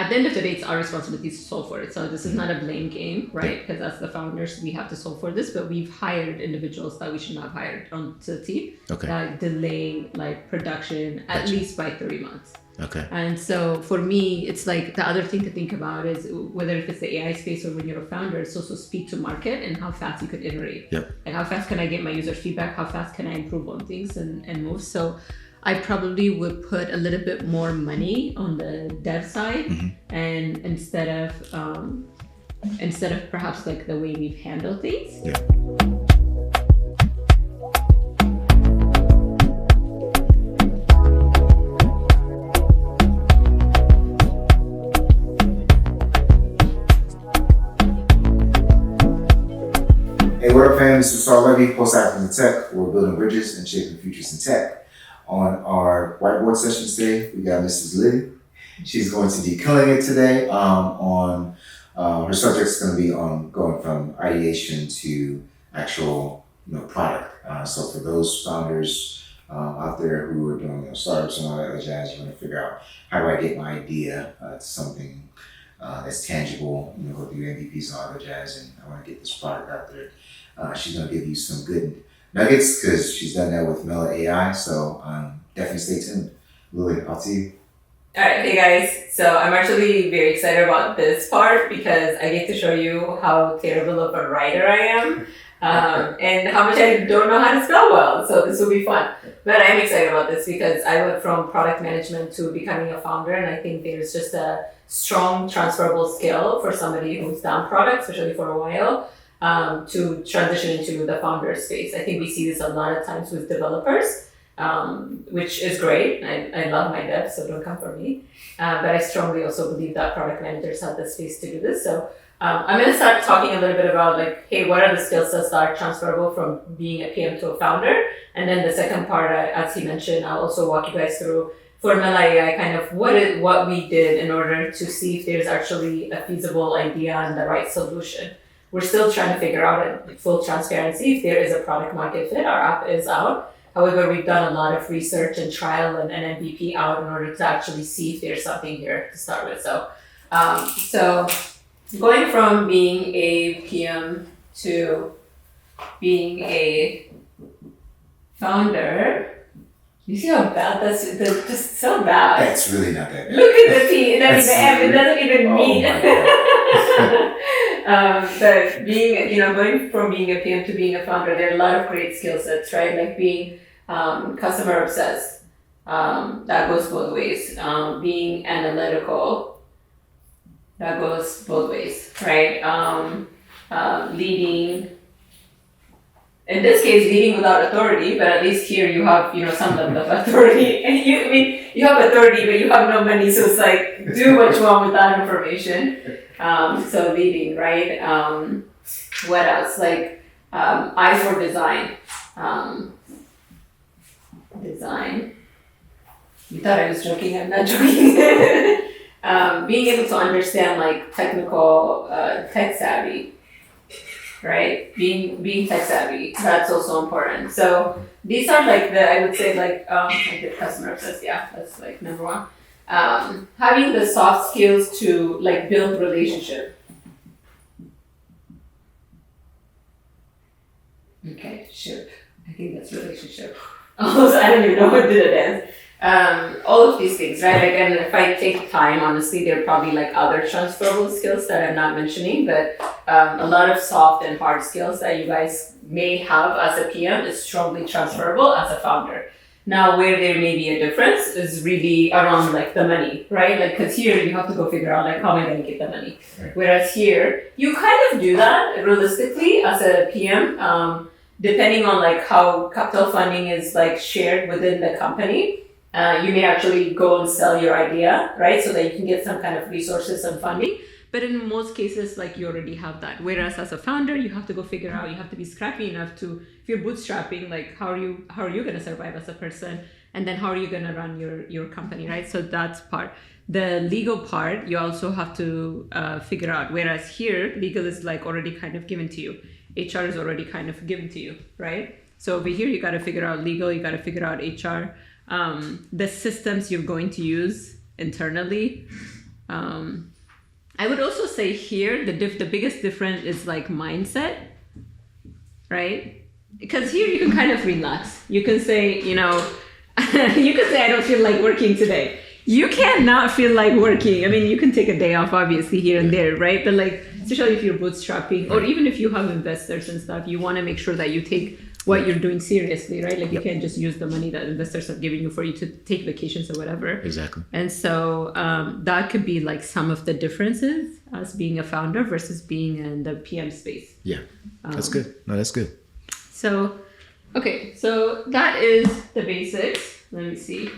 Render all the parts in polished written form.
at the end of the day, it's our responsibility to solve for it. So this is not a blame game, right? Because as the founders, we have to solve for this, but we've hired individuals that we should not have hired onto the team that delay like production at least by 3 months. Okay. And so for me, it's like the other thing to think about is whether if it's the AI space or when you're a founder, it's also speed to market and how fast you could iterate. Yep. Like how fast can I get my user feedback? How fast can I improve on things and move? So I probably would put a little bit more money on the dev side, and instead of perhaps like the way we've handled things. Yeah. Hey, what up, fam? This is Saul Levy, post-out from the tech. We're building bridges and shaping futures in tech. On our whiteboard session today, we got Mrs. Liddy. She's going to be killing it today. Her subject's going to be on going from ideation to actual, product. So for those founders out there who are doing startups and all that other jazz, you want to figure out how do I get my idea to something that's tangible. Go through MVPs and all that jazz, and I want to get this product out there. She's going to give you some good nuggets because she's done that with Mela AI. So definitely stay tuned. Lily, I'll see you. All right, hey guys. So I'm actually very excited about this part because I get to show you how terrible of a writer I am and how much I don't know how to spell well. So this will be fun. But I'm excited about this because I went from product management to becoming a founder, and I think there's just a strong transferable skill for somebody who's done product, especially for a while, to transition into the founder space. I think we see this a lot of times with developers, which is great. I love my devs, so don't come for me. But I strongly also believe that product managers have the space to do this. So I'm going to start talking a little bit about like, hey, what are the skill sets that are transferable from being a PM to a founder? And then the second part, as he mentioned, I'll also walk you guys through for Mela AI kind of what we did in order to see if there's actually a feasible idea and the right solution. We're still trying to figure out in full transparency if there is a product market fit. Our app is out. However, we've done a lot of research and trial and an MVP out in order to actually see if there's something here to start with. So going from being a PM to being a founder, you see how bad that's just so bad. That's really not that bad. Look at the T, the M, it doesn't even mean. But being, going from being a PM to being a founder, there are a lot of great skill sets, right? Like being customer obsessed, that goes both ways. Being analytical, that goes both ways, right? Leading, in this case, leading without authority, but at least here you have, some level of authority. And you have authority, but you have no money, so it's like, do what you want with that information. So leading, right? What else? Like, eye for design. Design. You thought I was joking, I'm not joking. Being able to understand like technical, tech savvy, right? Being tech savvy, that's also important. So these are like I would say like the customer obsessed, yeah, that's like number one. Having the soft skills to like build relationship. Okay, shoot. I think that's relationship. Also, I don't even know what to do it as. All of these things, right? Like, and if I take time, honestly, there are probably like other transferable skills that I'm not mentioning, but a lot of soft and hard skills that you guys may have as a PM is strongly transferable as a founder. Now, where there may be a difference is really around like the money, right? Like, because here you have to go figure out like how am I going to get the money. Right. Whereas here, you kind of do that realistically as a PM, depending on like how capital funding is like shared within the company. You may actually go and sell your idea, right? So that you can get some kind of resources and funding. But in most cases, like you already have that. Whereas as a founder, you have to go figure out, you have to be scrappy enough to, if you're bootstrapping, like how are you going to survive as a person? And then how are you going to run your company, right? So that's part. The legal part, you also have to figure out. Whereas here, legal is like already kind of given to you. HR is already kind of given to you, right? So over here, you got to figure out legal, you got to figure out HR. The systems you're going to use internally, I would also say here the biggest difference is like mindset, right? Because here you can kind of relax. You can say, you can say I don't feel like working today. You cannot feel like working. I mean, you can take a day off, obviously, here and there, right? But like, especially if you're bootstrapping, or even if you have investors and stuff, you want to make sure that you take what you're doing seriously, right? Like you can't just use the money that investors are giving you for you to take vacations or whatever. Exactly. And so that could be like some of the differences as being a founder versus being in the PM space. Yeah, that's good. No, that's good. So, okay, so that is the basics. Let me see.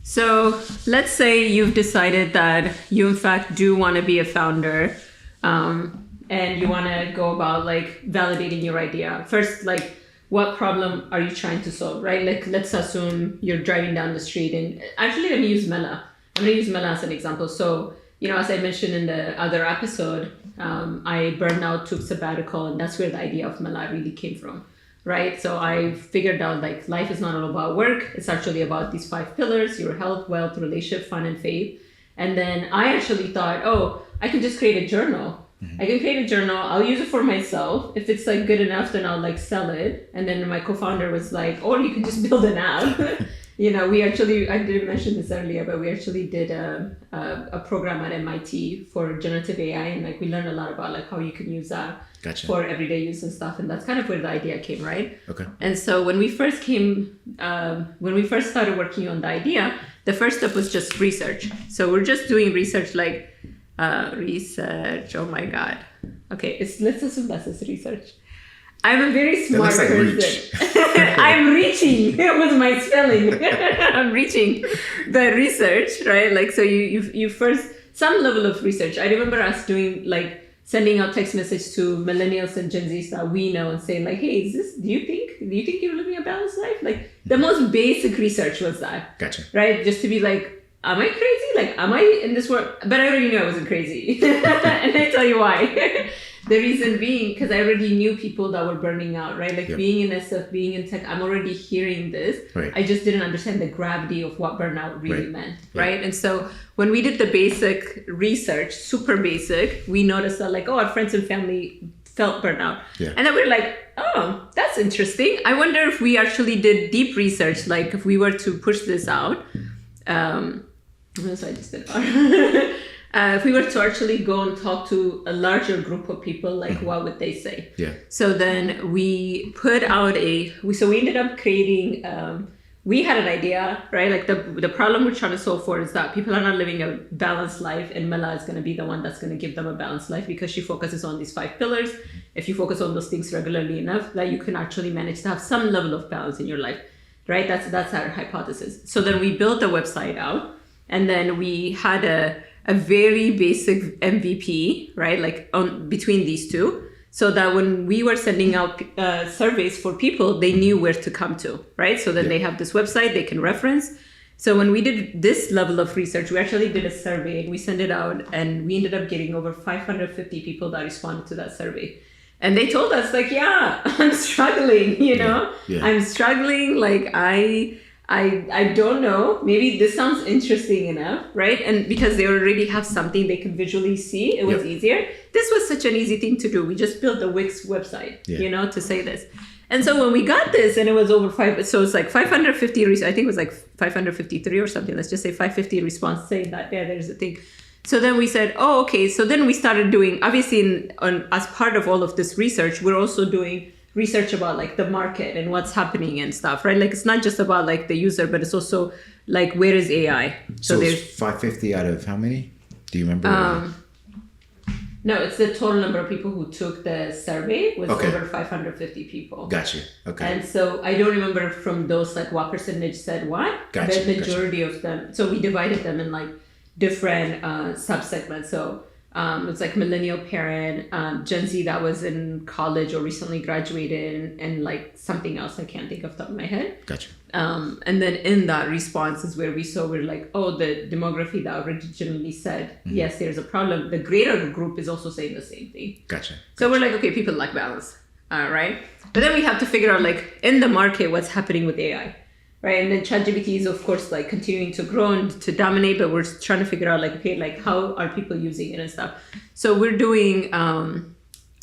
So let's say you've decided that you in fact do want to be a founder, and you want to go about like validating your idea. First, like what problem are you trying to solve, right? Like let's assume you're driving down the street, and actually let me use Mela. I'm going to use Mela as an example. So, as I mentioned in the other episode, I burned out, took sabbatical, and that's where the idea of Mela really came from. Right. So I figured out like life is not all about work. It's actually about these 5 pillars: your health, wealth, relationship, fun, and faith. And then I actually thought, I can just create a journal. I can create a journal. I'll use it for myself. If it's like good enough, then I'll like sell it. And then my co-founder was like, or you can just build an app. I didn't mention this earlier, but we actually did a program at MIT for generative AI. And like we learned a lot about like how you can use that. Gotcha. For everyday use and stuff, and that's kind of where the idea came, right? Okay. And so when we first started working on the idea, the first step was just research. So we're just doing research, like research. Oh my god. Okay, let's assume that's research. I'm a very smart person. I'm reaching. It was my spelling. I'm reaching the research, right? Like so, you first some level of research. I remember us doing like. Sending out text message to millennials and Gen Zs that we know and saying like, hey, do you think you're living a balanced life? Like the most basic research was that. Gotcha. Right? Just to be like, am I crazy? Like, am I in this world? But I already knew I wasn't crazy. And I tell you why. The reason being, because I already knew people that were burning out, right? Like being in SF, being in tech, I'm already hearing this. Right. I just didn't understand the gravity of what burnout really meant, right? And so when we did the basic research, super basic, we noticed that like, our friends and family felt burnout. Yeah. And then we're like, oh, that's interesting. I wonder if we actually did deep research, like if we were to push this out. If we were to actually go and talk to a larger group of people, like what would they say? Yeah. So then we put out so we ended up creating, we had an idea, right? Like the problem we're trying to solve for is that people are not living a balanced life, and Mela is going to be the one that's going to give them a balanced life because she focuses on these 5 pillars. If you focus on those things regularly enough, that you can actually manage to have some level of balance in your life, right? That's our hypothesis. So then we built the website out, and then we had a very basic MVP, right? Like between these two, so that when we were sending out surveys for people, they knew where to come to, right? So then they have this website they can reference. So when we did this level of research, we actually did a survey and we sent it out, and we ended up getting over 550 people that responded to that survey. And they told us like, I'm struggling, I'm struggling. Like I don't know, maybe this sounds interesting enough, right? And because they already have something they can visually see, it was easier. This was such an easy thing to do. We just built the Wix website, to say this. And so when we got this, and it was over 5, so it's like 550, I think it was like 553 or something. Let's just say 550 response saying that, there's a thing. So then we said, okay. So then we started doing, obviously as part of all of this research, we're also doing research about like the market and what's happening and stuff, right? Like it's not just about like the user, but it's also like where is AI? So there's 550 out of how many? Do you remember? No, it's the total number of people who took the survey was over 550 people. Gotcha. Okay. And so I don't remember from those like what percentage said what. Gotcha. The majority of them. So we divided them in like different subsegments. So it's like millennial parent, Gen Z that was in college or recently graduated, and like something else I can't think of the top of my head. Gotcha. And then in that response is where we're like, the demography that originally said, yes, there's a problem. The greater group is also saying the same thing. Gotcha. So we're like, okay, people like balance, right? But then we have to figure out like in the market, what's happening with AI. right? And then ChatGPT is of course like continuing to grow and to dominate, but we're trying to figure out like, okay, like how are people using it and stuff. So we're doing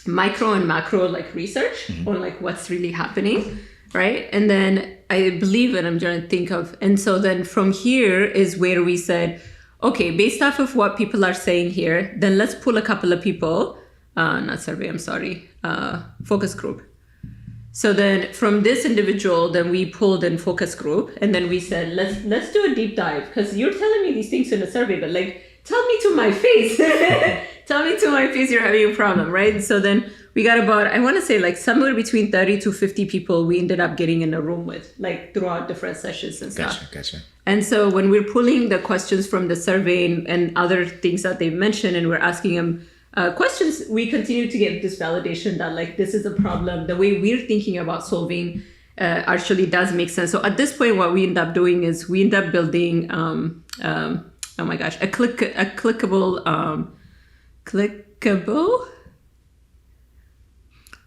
micro and macro like research on like what's really happening, right? And then I believe, and I'm trying to think of, and so then from here is where we said, okay, based off of what people are saying here, then let's pull a couple of people, not survey, I'm sorry, focus group. So then from this individual, then we pulled in focus group, and then we said, let's do a deep dive, because you're telling me these things in a survey, but like, tell me to my face. Tell me to my face you're having a problem, right? So then we got about, I want to say like somewhere between 30 to 50 people we ended up getting in a room with, like throughout different sessions and stuff. Gotcha. And so when we're pulling the questions from the survey and other things that they've mentioned, and we're asking them questions, we continue to get this validation that like this is a problem. The way we're thinking about solving actually does make sense. So at this point, what we end up doing is we end up building, oh my gosh, a clickable. Is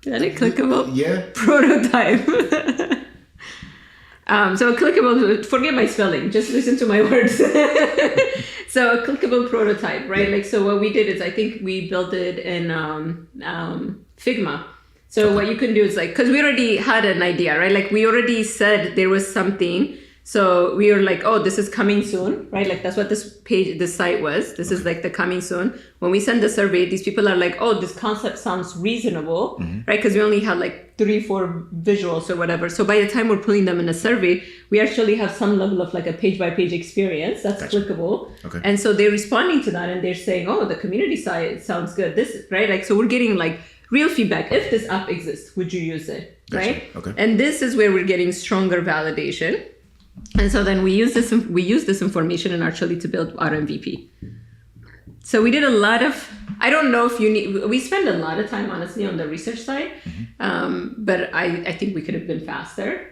that a clickable? Yeah. Prototype. So a clickable, forget my spelling, just listen to my words. So a clickable prototype, right? Like, so what we did is I think we built it in Figma. So what you can do is like, because we already had an idea, right? Like we already said there was something. So we were like, oh, this is coming soon, right? Like that's what this site was. This is like the coming soon. When we send the survey, these people are like, oh, this concept sounds reasonable, right? Because we only had like 3-4 visuals or whatever. So by the time we're putting them in a survey, we actually have some level of like a page-by-page experience that's clickable. Okay. And so they're responding to that and they're saying, oh, the community site sounds good. This, right? Like, so we're getting like real feedback. If this app exists, would you use it, right? Okay. And this is where we're getting stronger validation. And so then we use this information and actually to build our MVP. So we did a lot of, I don't know if we spend a lot of time honestly on the research side, but I think we could have been faster,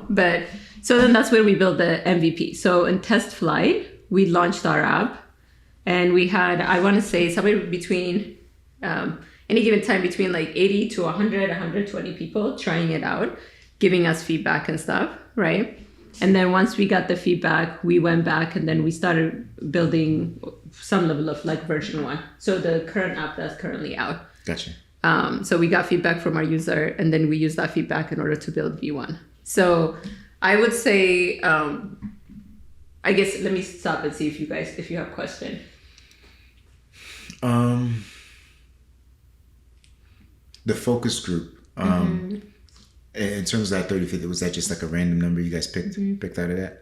but so then that's where we built the MVP. So in test flight, we launched our app and we had, I want to say somewhere between, any given time between like 80 to 100, 120 people trying it out, giving us feedback and stuff, right? And then once we got the feedback, we went back and then we started building some level of like version 1. So the current app that's currently out. Gotcha. So we got feedback from our user and then we used that feedback in order to build V1. So I would say, I guess, let me stop and see if you have a question. The focus group, in terms of that 30-50, was that just like a random number you guys picked out of that?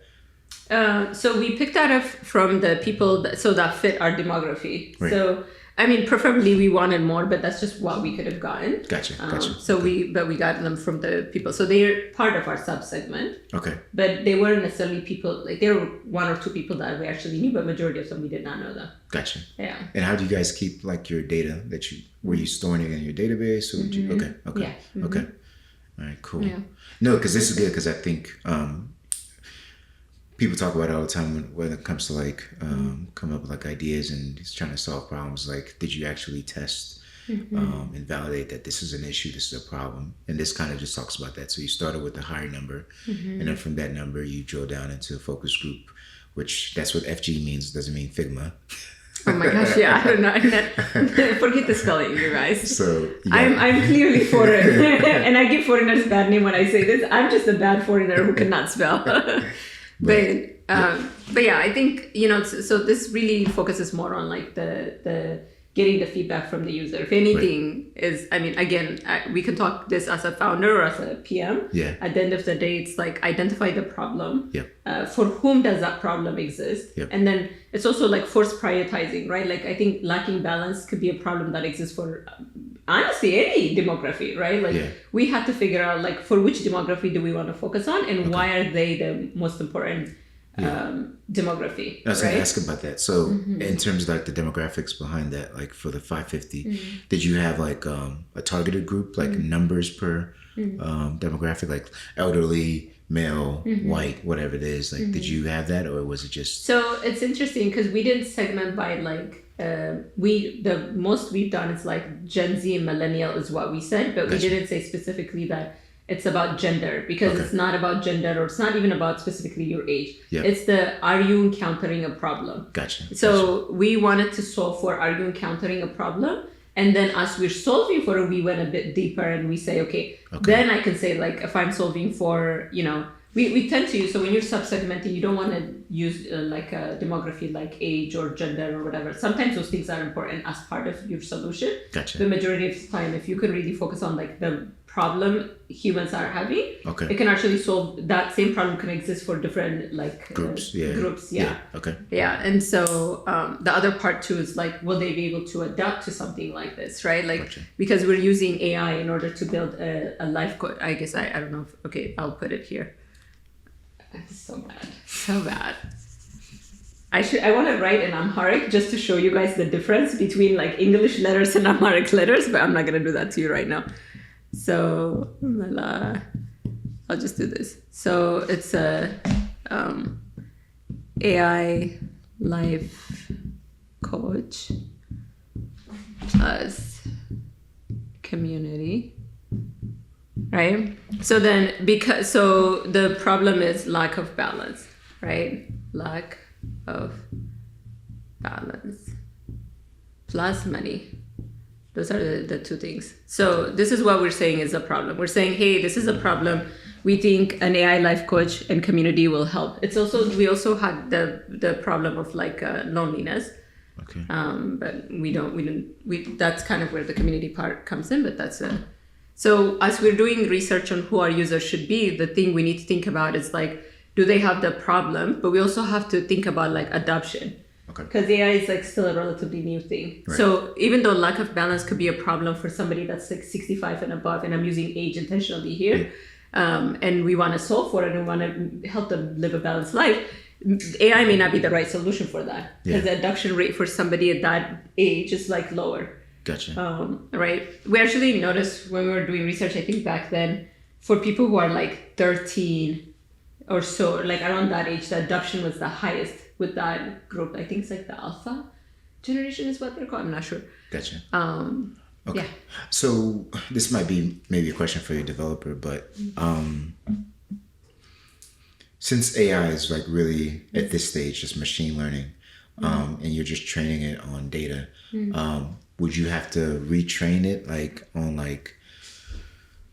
So we picked out from the people that fit our demography. Right. So I mean, preferably we wanted more, but that's just what we could have gotten. Gotcha. So we got them from the people. So they're part of our sub-segment. Okay. But they weren't necessarily people, like there were 1 or 2 people that we actually knew, but majority of them we did not know them. Gotcha. Yeah. And how do you guys keep like your data were you storing it in your database or did you? Okay. Yeah. Mm-hmm. Okay. All right, cool. Yeah. No, because this is good because I think people talk about it all the time when it comes to like come up with like ideas and just trying to solve problems. Like, did you actually test and validate that this is an issue, this is a problem? And this kind of just talks about that. So you started with a higher number, and then from that number you drill down into a focus group, which that's what FG means. It doesn't mean Figma. Oh my gosh, yeah, I don't know. Forget the spelling, you guys. So yeah. I'm clearly foreign, and I give foreigners a bad name when I say this. I'm just a bad foreigner who cannot spell. But yeah, I think so this really focuses more on like the getting the feedback from the user. If anything is, I mean, again, we can talk this as a founder or as a PM. Yeah. At the end of the day, it's like identify the problem. Yep. For whom does that problem exist? Yep. And then it's also like force prioritizing, right? Like I think lacking balance could be a problem that exists for honestly any demography, right? Like we have to figure out like for which demography do we want to focus on and why are they the most important demography. I was right? going to ask about that. So in terms of like the demographics behind that, like for the 550, did you have like a targeted group, like numbers per demographic, like elderly, male, white, whatever it is? Like, did you have that, or was it just? So it's interesting because we didn't segment by like the most we've done is like Gen Z and millennial is what we said, but we didn't say specifically that it's about gender, because it's not about gender, or it's not even about specifically your age. It's are you encountering a problem? Gotcha. So we wanted to solve for, are you encountering a problem? And then as we're solving for it, we went a bit deeper and we say, okay, then I can say, like, if I'm solving for, we tend to use, so when you're sub-segmenting, you don't want to use like a demography like age or gender or whatever. Sometimes those things are important as part of your solution. Gotcha. The majority of the time, if you can really focus on like the problem humans are having, it can actually solve that same problem. Can exist for different like groups. And so the other part too is like, will they be able to adapt to something like this, right? Like, because we're using AI in order to build a life code. I guess I don't know if, I'll put it here. It's so bad. I want to write in Amharic just to show you guys the difference between like English letters and Amharic letters, but I'm not going to do that to you right now. So I'll just do this. So it's a AI life coach plus community. Right? So then, so the problem is lack of balance, right? Lack of balance plus money. Those are the two things. So this is what we're saying is a problem. We're saying, hey, this is a problem. We think an AI life coach and community will help. It's also, we also had the problem of like loneliness. But that's kind of where the community part comes in, but that's so as we're doing research on who our users should be, the thing we need to think about is like, do they have the problem? But we also have to think about like adoption. Because AI is like still a relatively new thing. Right. So even though lack of balance could be a problem for somebody that's like 65 and above, and I'm using age intentionally here, and we want to solve for it and we want to help them live a balanced life, AI may not be the right solution for that. Because the adoption rate for somebody at that age is like lower. Gotcha. Right. We actually noticed when we were doing research, I think back then, for people who are like 13 or so, like around that age, the adoption was the highest with that group. I think it's like the alpha generation is what they're called. I'm not sure. Gotcha. Okay. Yeah. So this might be maybe a question for your developer, but since AI is like really at this stage just machine learning, and you're just training it on data, would you have to retrain it like on like,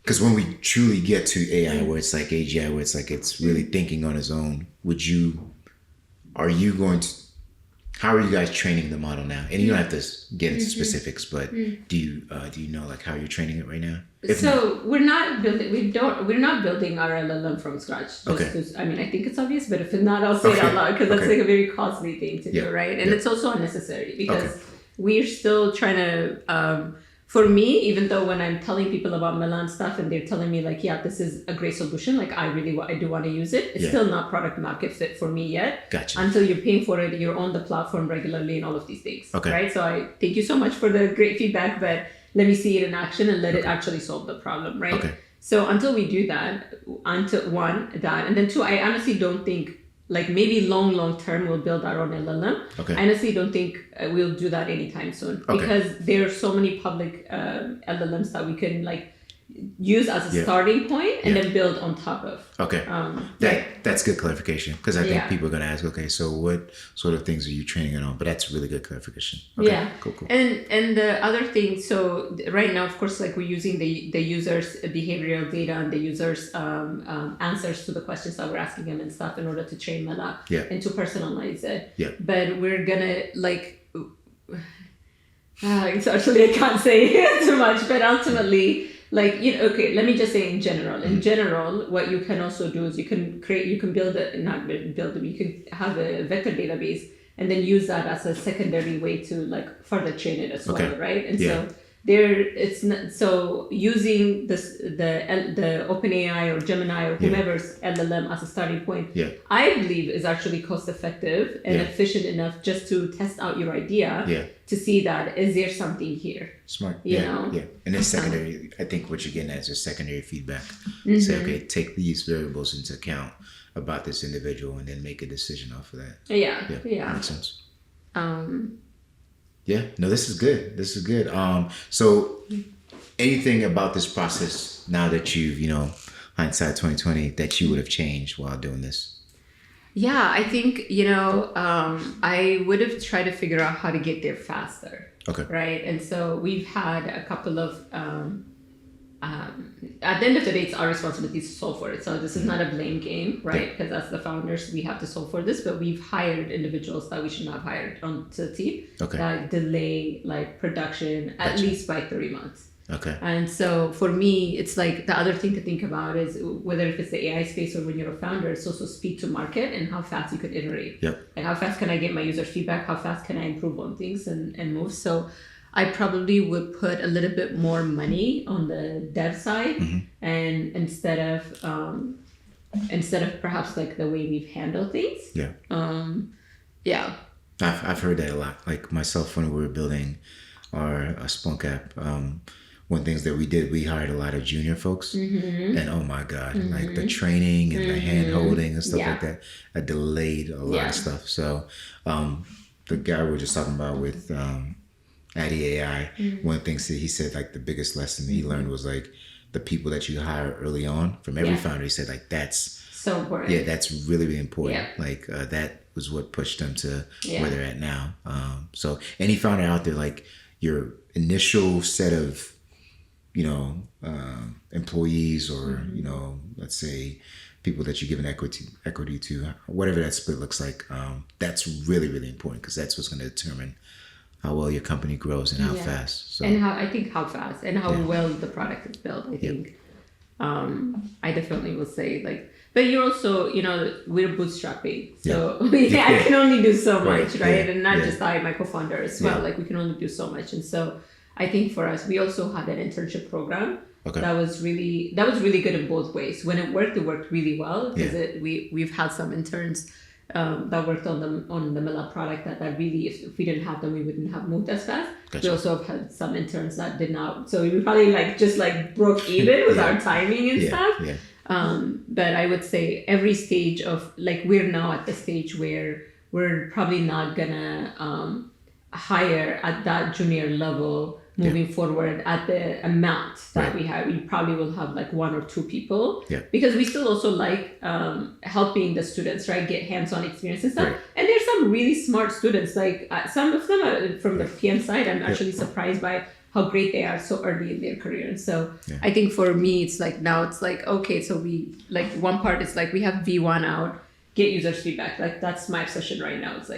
because when we truly get to AI where it's like AGI, where it's like it's really thinking on its own, how are you guys training the model now? And you don't have to get into specifics, but do you know like how you're training it right now? We're not building our LLM from scratch. I mean, I think it's obvious, but if it's not, I'll say it out loud, because that's like a very costly thing to do, right? And it's also unnecessary, because we're still trying to, for me, even though when I'm telling people about Milan stuff and they're telling me like, yeah, this is a great solution, like I do want to use it, it's still not product market fit for me yet. Gotcha. Until you're paying for it, you're on the platform regularly and all of these things, right? So I thank you so much for the great feedback, but let me see it in action and let it actually solve the problem, right? So until we do that, and then two, I honestly don't think, like maybe long term we'll build our own LLM. I honestly don't think we'll do that anytime soon, because there are so many public LLMs that we can like use as a starting point and then build on top of. That's good clarification, because I think people are going to ask, okay, so what sort of things are you training it on? But that's really good clarification. Cool. And the other thing, so right now, of course, like we're using the user's behavioral data and the user's answers to the questions that we're asking them and stuff in order to train Mela and to personalize it. But we're gonna like, it's actually, I can't say too much, but ultimately, like, let me just say in general. In general, what you can also do is you can build you can have a vector database and then use that as a secondary way to like further train it as well, right? And so using the OpenAI or Gemini or whomever's LLM as a starting point, I believe is actually cost effective and efficient enough just to test out your idea to see that is there something here. Smart. You know? And then secondary, I think what you're getting at is just secondary feedback. Say, okay, take these variables into account about this individual and then make a decision off of that. Yeah. Makes sense. Yeah, no, this is good. So anything about this process now that you've, hindsight 2020, that you would have changed while doing this? Yeah, I think, I would have tried to figure out how to get there faster. Okay. Right. And so we've had a couple of, at the end of the day, it's our responsibility to solve for it. So this is not a blame game, right? Because as the founders, we have to solve for this, but we've hired individuals that we should not have hired onto the team that delay like production at least by 3 months. Okay. And so for me, it's like the other thing to think about is whether if it's the AI space or when you're a founder, it's also speed to market and how fast you could iterate. Yep. Like how fast can I get my user feedback? How fast can I improve on things and move? So I probably would put a little bit more money on the dev side, and instead of perhaps like the way we've handled things. Yeah. Yeah. I've heard that a lot. Like myself, when we were building our Spunk app, one things that we did, we hired a lot of junior folks, and oh my God, like the training and the hand holding and stuff like that, I delayed a lot of stuff. So the guy we were just talking about with Addy AI, one of the things that he said, like the biggest lesson he learned was like the people that you hire early on from every founder, he said like that's so important. Yeah, that's really, really important. Yeah. Like that was what pushed them to where they're at now. So any founder out there, like your initial set of employees or let's say people that you give an equity to, whatever that split looks like, that's really, really important because that's what's going to determine how well your company grows and how fast. So and how fast and how well the product is built. I think I definitely will say like, but you're also we're bootstrapping, so I can only do so much, right? And not just I, my co-founder as well. Like we can only do so much, and so I think for us, we also had an internship program that was really good in both ways. When it worked really well because we've had some interns that worked on the Mela product that really, if we didn't have them, we wouldn't have moved as fast. Gotcha. We also have had some interns that did not, so we probably broke even with our timing and stuff. Yeah. But I would say every stage of we're now at the stage where we're probably not gonna hire at that junior level moving forward at the amount that we have. We probably will have 1 or 2 people because we still also helping the students, right, get hands-on experience and stuff. Right. And there's some really smart students, some of them are from the PM side. I'm actually surprised by how great they are so early in their career. And so I think for me, it's now it's okay, so we one part is we have V1 out, get users feedback. That's my obsession right now. It's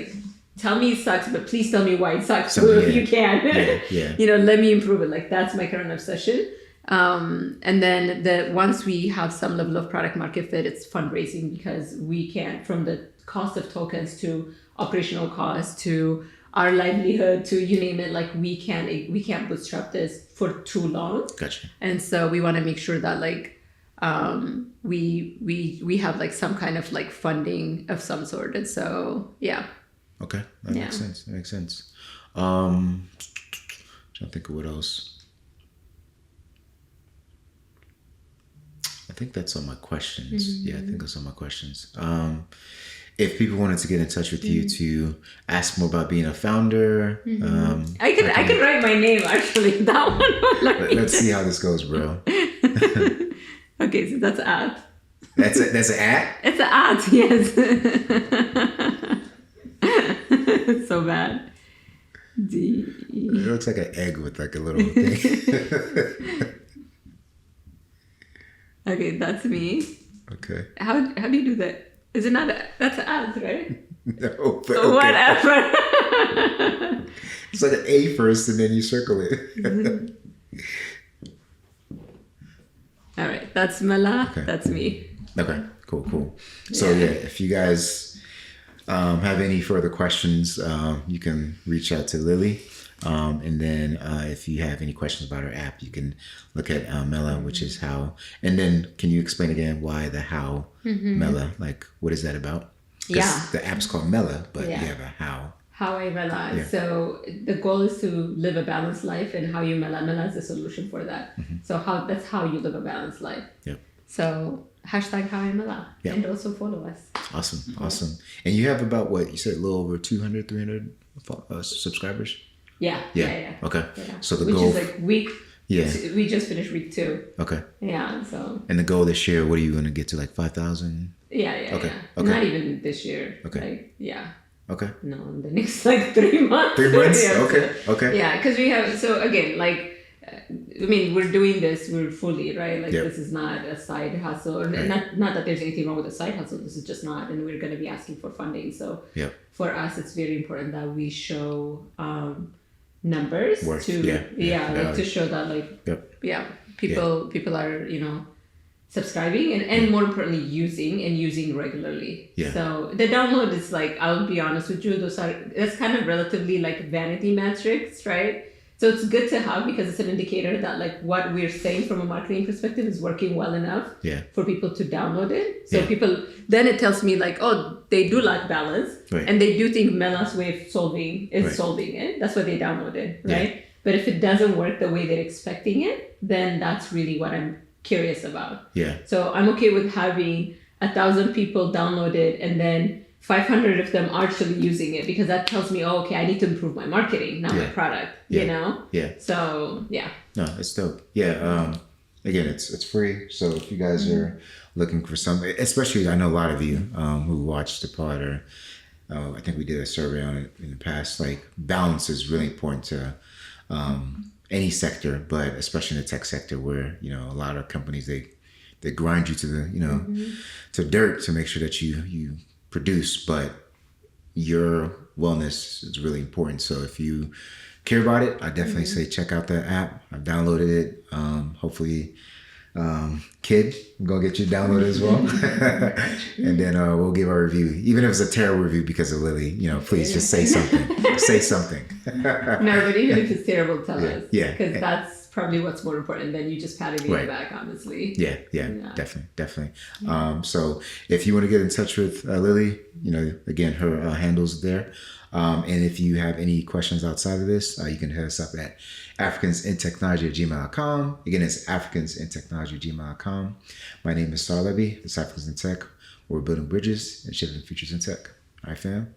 tell me it sucks, but please tell me why it sucks if you can. Let me improve it. That's my current obsession. And then once we have some level of product market fit, it's fundraising because we can, from the cost of tokens to operational cost to our livelihood to you name it, we can't bootstrap this for too long. Gotcha. And so we want to make sure that we have some kind of funding of some sort. And so Okay, that makes sense. That makes sense. Trying to think of what else. I think that's all my questions. Yeah, I think that's all my questions. If people wanted to get in touch with you to ask more about being a founder, I could write my name actually. That one. Let's see how this goes, bro. Okay, so that's an ad. That's an ad? It's an ad, yes. So bad. It looks like an egg with a little thing. Okay, that's me. Okay. How do you do that? Is it not that's an ad, right? No, but okay. Whatever. It's like an A first and then you circle it. All right, that's Mela. Okay. That's me. Okay, cool. So if you guys have any further questions, you can reach out to Lily. And then if you have any questions about our app, you can look at Mela, which is how. And then can you explain again why the how Mela? What is that about? Yeah. The app's called Mela, but you have a how. How I Mela. Yeah. So the goal is to live a balanced life, and how you Mela. Mela is the solution for that. So that's how you live a balanced life. Yep. So #how I Mela. Yep. And also follow us. Awesome. And you have about what you said, a little over 200, 300 subscribers? Yeah. Okay. Yeah. So the which goal is Yeah. We just finished week 2. Okay. Yeah. So. And the goal this year, what are you going to get to, like 5,000? Yeah. Okay. Yeah. Okay. Not even this year. Okay. Like, yeah. Okay. No, in the next like 3 months. 3 months? Yeah, Okay. Okay. Yeah, because we have, so again, like, I mean, we're doing this, we're fully, right? Like, Yep. this is not a side hustle. And Right. not that there's anything wrong with a side hustle. This is just not, and we're going to be asking for funding. So Yep. for us, it's very important that we show numbers Worth, to, yeah, like to show that, like, Yep. yeah, people are, subscribing and more importantly using regularly. Yeah. So the download is like, I'll be honest with you, that's kind of relatively like vanity metrics, right? So it's good to have because it's an indicator that like what we're saying from a marketing perspective is working well enough for people to download it. So people, then it tells me like, oh, they do like balance and they do think Mela's way of solving is solving it. That's why they download it, right? Yeah. But if it doesn't work the way they're expecting it, then that's really what I'm curious about. Yeah. So I'm okay with having 1,000 people download it and then 500 of them are actually using it because that tells me, oh, okay, I need to improve my marketing, not my product, you know? Yeah. So, yeah. No, it's dope. Yeah. Again, it's free. So if you guys are looking for something, especially I know a lot of you who watched the pod or I think we did a survey on it in the past, like balance is really important to any sector, but especially in the tech sector where, a lot of companies, they grind you to the, to dirt to make sure that you produce, but your wellness is really important. So if you care about it, I definitely say check out that app. I've downloaded it. Hopefully, Kid, I'm gonna get you downloaded as well. And then we'll give our review. Even if it's a terrible review because of Lily, please just say something. Say something. No, but even if it's terrible, tell us. Yeah. Because that's probably what's more important than you just patting me on the back, honestly. Yeah, definitely. So if you want to get in touch with Lily, again, her handle's there. And if you have any questions outside of this, you can hit us up at africansintechnology@gmail.com. Again, it's africansintechnology@gmail.com. My name is Star Levy. It's Africans in Tech. We're building bridges and shaping futures in tech. All right, fam?